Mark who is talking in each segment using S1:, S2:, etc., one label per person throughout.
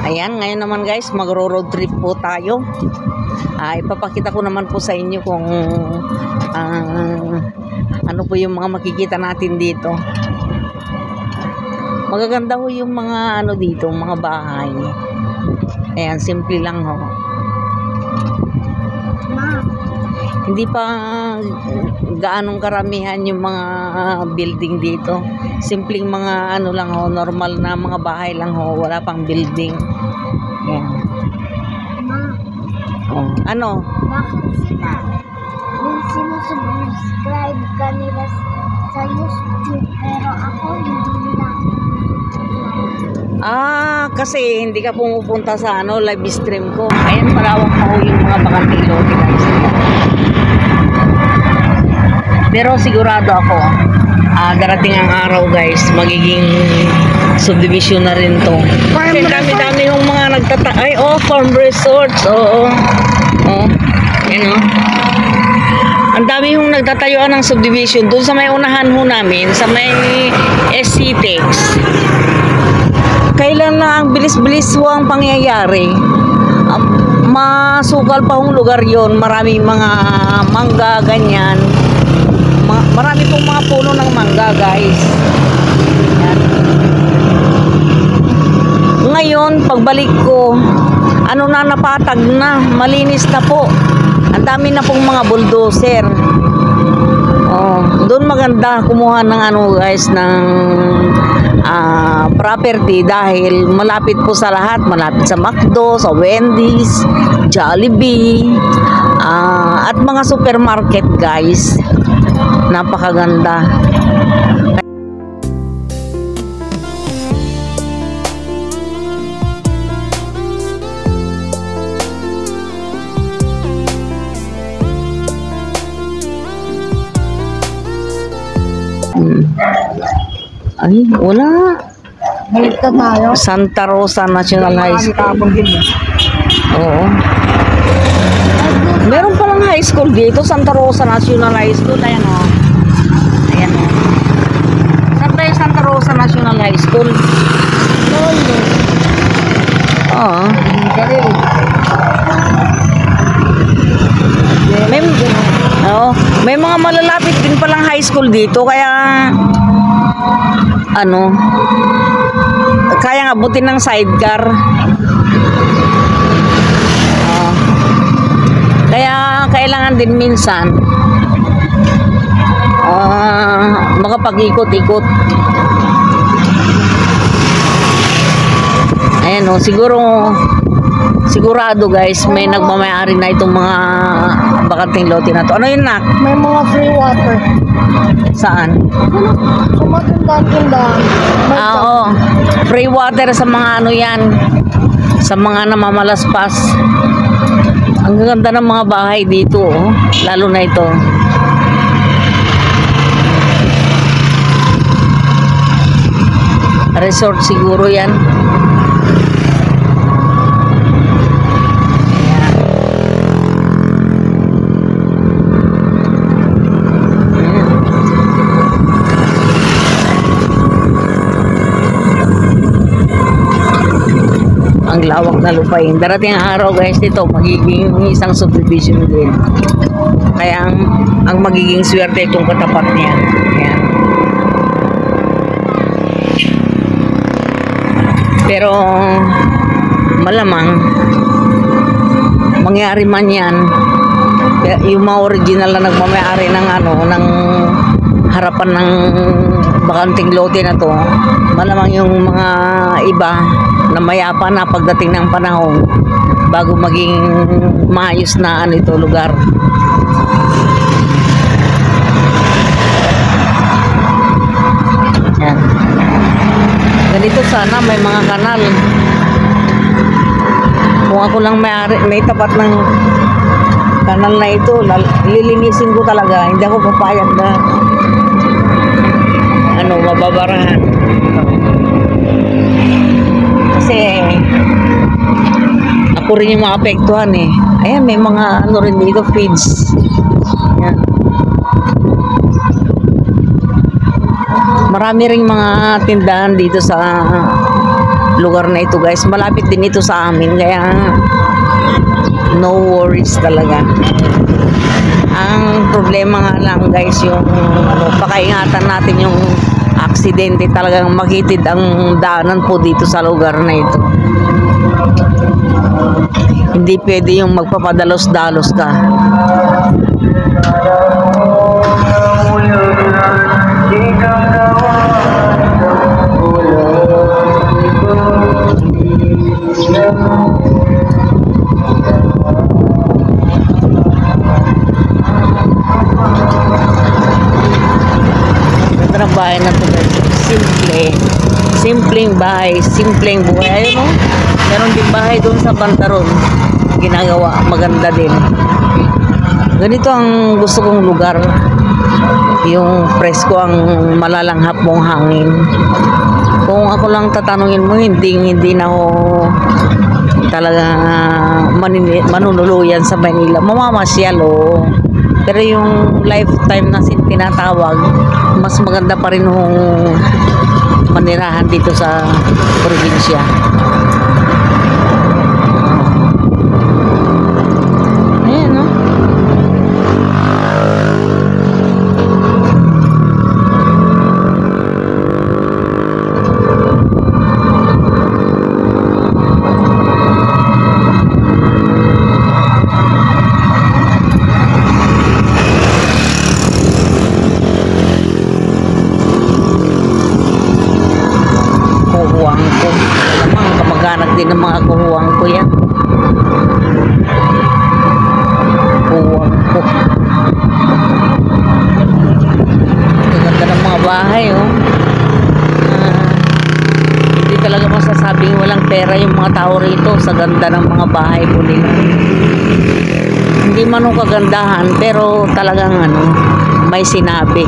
S1: Ayan, ngayon naman guys, magro-road trip po tayo. Ipapakita ko naman po sa inyo kung ano po yung mga makikita natin dito. Magaganda ho yung mga ano dito, mga bahay. Ayan, simple lang ho. Hindi pa gaanong karamihan yung mga building dito. Simpleng mga ano lang ho, normal na mga bahay lang ho, wala pang building. Ayan. Oh, ano?
S2: Bakit sila yung sinusubscribe ka nila sa YouTube pero ako hindi lang?
S1: Kasi hindi ka pumupunta sa ano, live stream ko. Ayan, parawak pa ho yung mga bakanteng lote guys. Pero sigurado ako, darating ang araw guys, magiging subdivision na rin to. Kasi dami-dami yung mga farm resorts. Oo. Yan o. Ang dami yung nagtatayuan ng subdivision. Doon sa may unahan ho namin, sa may SCTEX. Kailan na ang bilis-bilis ho ang pangyayari. Masukal pa hong lugar yon, maraming mga mangga, ganyan. Marami pong mga puno ng mangga guys. Yan. Ngayon pagbalik ko, ano na, napatag na, malinis na po. Ang dami na pong mga bulldozer. Doon maganda kumuha ng ano guys, ng property dahil malapit po sa lahat, malapit sa McDo, sa Wendy's, Jollibee, at mga supermarket guys. Napakaganda. Ay, wala.
S2: Balik ka tayo.
S1: Santa Rosa National High School. Oo. Meron palang high school dito, Santa Rosa National High School. Ayan o. Ayan o. Saan ba yung Santa Rosa National High School? Oo. May mga malalapit din palang high school dito, kaya kaya abutin ng sidecar. Kaya kailangan din minsan makapag-ikot-ikot. Ayan o, sigurado guys, may nagmamayari na itong mga bakanteng lote na to. Ano yun, nak?
S2: May mga free water.
S1: Saan?
S2: Sa matindahan-tindahan.
S1: Oo. Free water sa mga ano yan, sa mga namamalaspas. Ang ganda ng mga bahay dito, oh. Lalo na ito. Resort siguro yan. Ang lawak na lupain. Darating ang araw guys, dito magiging isang subdivision din. Kaya ang magiging swerte itong katapat niya. Ayan. Pero malamang mangyari man yan, yung mga original na nagmamayari ng ng harapan ng bakanteng lote na to, malamang yung mga iba na mayapa na pagdating ng panahon bago maging maayos na ito lugar. Yan. Ganito sana may mga kanal. Kung ako lang may tapat ng kanal na ito, lilinisin ko talaga. Hindi ako papayag na mababarahan. Kasi ako rin yung maapektuhan eh. Ayan, may mga rin dito, feeds. Yan. Marami ring mga tindahan dito sa lugar na ito guys. Malapit din ito sa amin kaya no worries talaga. Ang problema nga lang guys yung pakaingatan natin yung aksidente, talagang makitid ang daanan po dito sa lugar na ito. Hindi pwede yung magpapadalos-dalos ka. Ganda ng bahay na to guys. Simpleng bahay, simpleng buhay. Ayun, no? Meron din bahay doon sa Bantaron. Ginagawa, maganda din. Ganito ang gusto kong lugar. Yung presko, ang malalanghap mong hangin. Kung ako lang tatanungin mo, hindi na ako talaga manunuluyan sa Manila. Mamamasyal, oh. Pero yung lifetime na tinatawag, mas maganda pa rin yung manirahan dito sa probinsya. Ayan, no? Din ng mga kuhuwang ko yan. Kuhuwang ko. Gaganda ng mga bahay, oh. Hindi talaga masasabing walang pera yung mga tao rito sa ganda ng mga bahay po nila. Hindi man yung kagandahan, pero talagang may sinabi.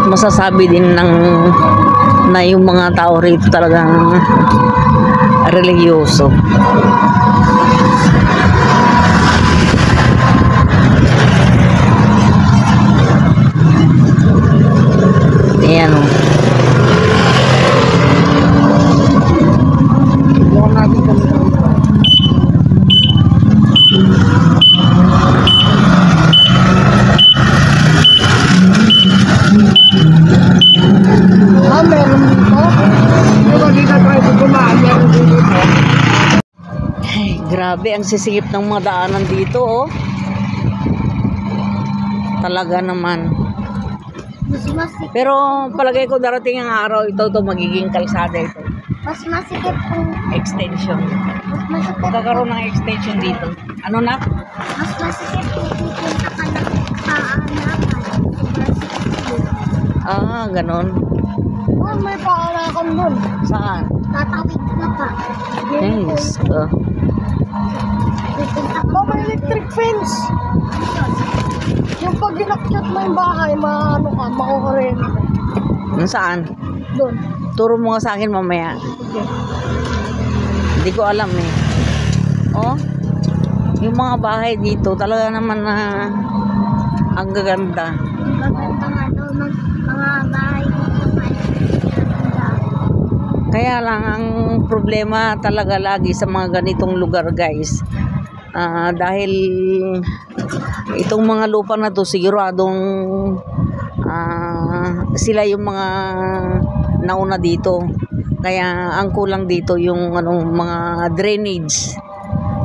S1: Masasabi din na yung mga tao rito talagang religyoso. Ayan, oh. Grabe ang sisingip ng mga daanan dito, oh. Talaga naman. Pero palagay ko darating ang araw ito magiging kalsada ito.
S2: Mas masikip kung
S1: Extension. Magkakaroon ng extension dito. Ano na?
S2: mas masikip kung pupunta ka ng paanakan.
S1: Ah, ganon.
S2: Oh, may paanakan doon.
S1: Saan?
S2: Tatawid ka pa.
S1: Yes.
S2: Pupunta ka
S3: May electric fence. Yung pag ginakyat mo yung bahay, makukurente.
S1: Saan?
S3: Doon.
S1: Turo mo nga sa akin mamaya.
S3: Okay.
S1: Hindi ko alam eh. Oh, yung mga bahay dito talaga naman na ang gaganda.
S2: maganda nga daw ng mga bahay dito.
S1: Kaya lang ang problema talaga lagi sa mga ganitong lugar guys. Dahil itong mga lupa na to siguradong sila yung mga nauna dito. Kaya ang kulang dito yung mga drainage.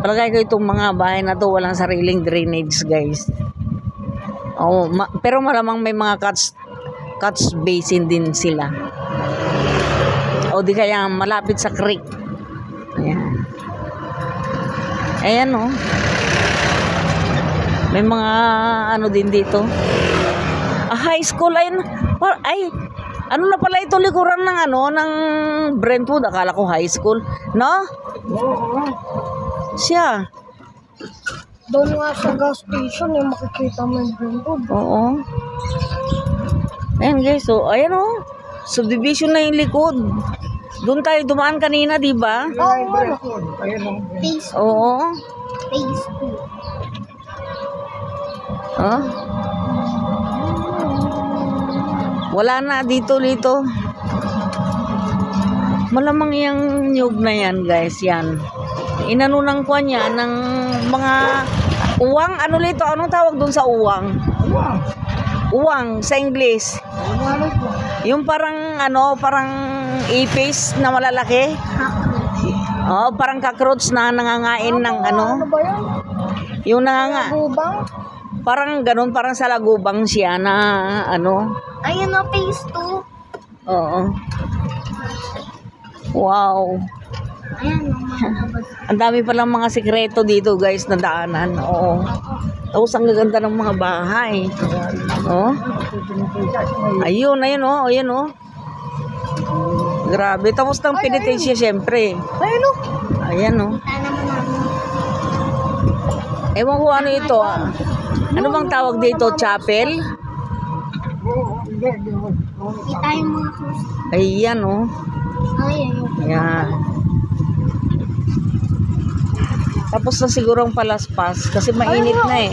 S1: Palagay ko itong mga bahay na to walang sariling drainage guys. Oh, pero malamang may mga catch basin din sila. O di kaya malapit sa creek. Ayan. Ayan, oh. May mga din dito. High school ay ano na pala ito likuran ng ng Brentwood. Akala ko high school, no?
S3: Oo.
S1: Siya.
S3: Doon nga sa gas station, yung makikita mo yung Brentwood.
S1: Oo. Ayan guys, so ayan, oh. Subdivision na yung likod. Doon tayo dumaan kanina, di ba?
S3: Oo.
S2: Phase
S1: Oo.
S2: 2.
S1: Oh. Wala na dito. Malamang yung nyug na yan, guys. Yan. Inanunang ko niya ng mga uwang. Ano lito? Anong tawag dun sa uwang? Uwang sa English. Yung parang parang ipis na malalaki. Oh, parang cockroach na nangangain ng
S3: Ano ba yan?
S1: Yung nanganga.
S3: Gubang?
S1: Parang ganun, parang sa lagubang siya na
S2: Ayun na, phase 2.
S1: Oo. Wow.
S2: Ayan, mga kabas.
S1: Ang dami palang mga sikreto dito, guys, na daanan. Oo. Tapos ang gaganda ng mga bahay. Oh. Ayun, oh. Ayun, oh. Grabe. Tapos ng penitensya, syempre.
S3: Ayun o.
S1: Ayan, oh.
S2: Sana mo namin.
S1: Ewan ko ano ito, ah. Ano bang tawag dito? Chapel?
S2: Kita yung mga krus.
S1: Ayan, oh.
S2: Ayun.
S1: Ayan. Tapos na siguro ang palaspas kasi mainit na eh.